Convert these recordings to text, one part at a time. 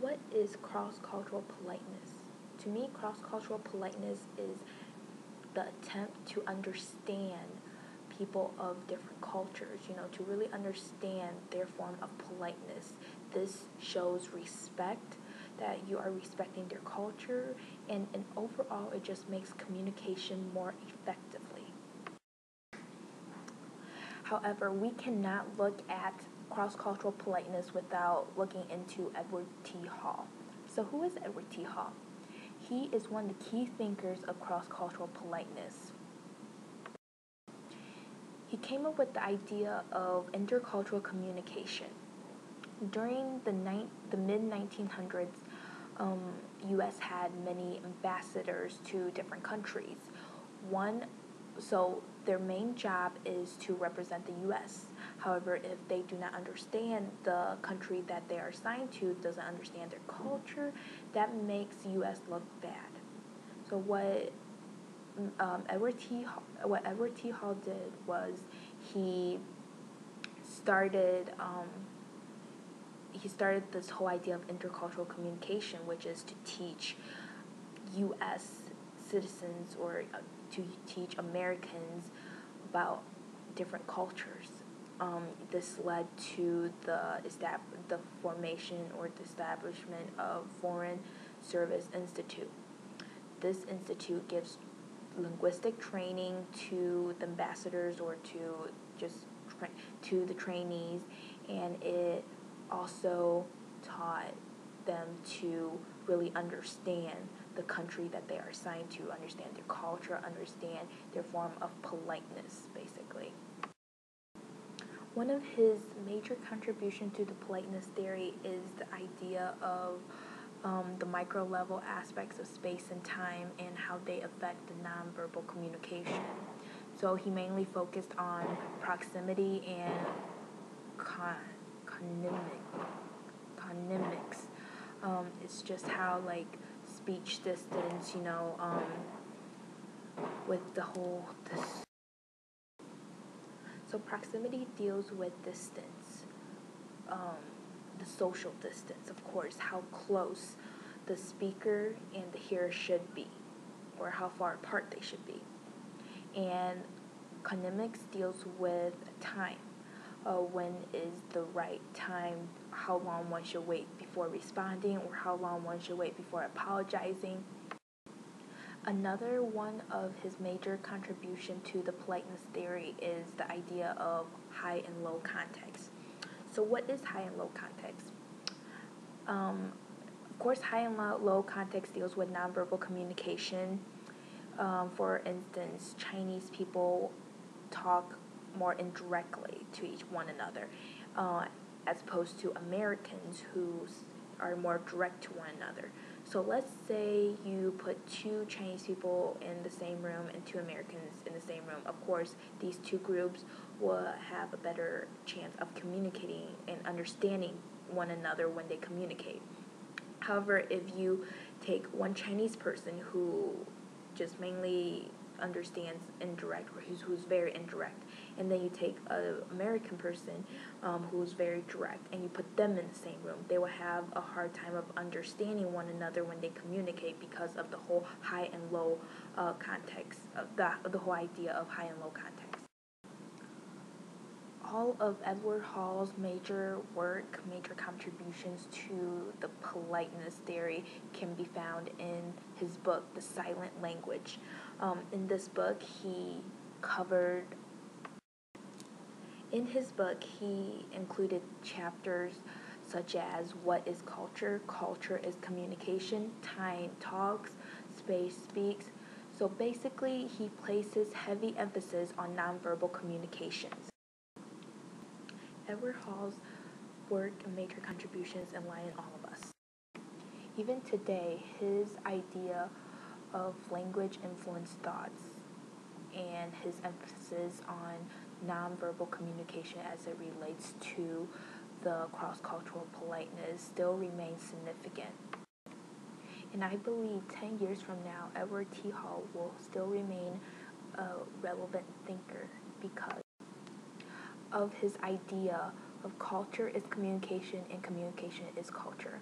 what is cross-cultural politeness? To me, cross-cultural politeness is the attempt to understand people of different cultures, to really understand their form of politeness. This shows respect, that you are respecting their culture, and overall it just makes communication more effectively. However, we cannot look at cross-cultural politeness without looking into Edward T. Hall. So who is Edward T. Hall? He is one of the key thinkers of cross-cultural politeness. He came up with the idea of intercultural communication. During the mid-1900s, U.S. had many ambassadors to different countries. So their main job is to represent the U.S. However, if they do not understand the country that they are assigned to, doesn't understand their culture, that makes U.S. look bad. So what Edward T. Hall did was he started this whole idea of intercultural communication, which is to teach U.S. citizens or to teach Americans about different cultures. This led to the formation or the establishment of Foreign Service Institute. This institute gives linguistic training to the ambassadors or to the trainees, and it also taught them to really understand the country that they are assigned to, understand their culture, understand their form of politeness, basically. One of his major contributions to the politeness theory is the idea of the micro-level aspects of space and time and how they affect the nonverbal communication. So he mainly focused on proximity and conymics. It's just how speech distance, with the whole So proximity deals with distance, the social distance, of course, how close the speaker and the hearer should be, or how far apart they should be. And conymics deals with time. When is the right time, how long one should wait before responding, or how long one should wait before apologizing. Another one of his major contribution to the politeness theory is the idea of high and low context. So what is high and low context? Of course, high and low context deals with nonverbal communication. For instance, Chinese people talk more indirectly to each one another, as opposed to Americans who are more direct to one another. So let's say you put two Chinese people in the same room and two Americans in the same room. Of course, these two groups will have a better chance of communicating and understanding one another when they communicate. However, if you take one Chinese person who just mainly understands indirect, or who's very indirect, and then you take an American person who's very direct, and you put them in the same room, they will have a hard time of understanding one another when they communicate because of the whole high and low context, of the whole idea of high and low context. All of Edward Hall's major contributions to the politeness theory can be found in his book, The Silent Language. In this book, he included chapters such as what is culture, culture is communication, time talks, space speaks. So basically, he places heavy emphasis on nonverbal communications. Edward Hall's work and major contributions enlighten all of us. Even today, his idea of language influenced thoughts and his emphasis on nonverbal communication as it relates to the cross-cultural politeness still remains significant. And I believe 10 years from now, Edward T. Hall will still remain a relevant thinker because of his idea of culture is communication and communication is culture.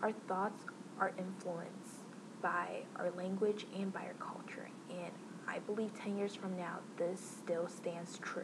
our thoughts are influenced by our language and by our culture. And I believe 10 years from now, this still stands true.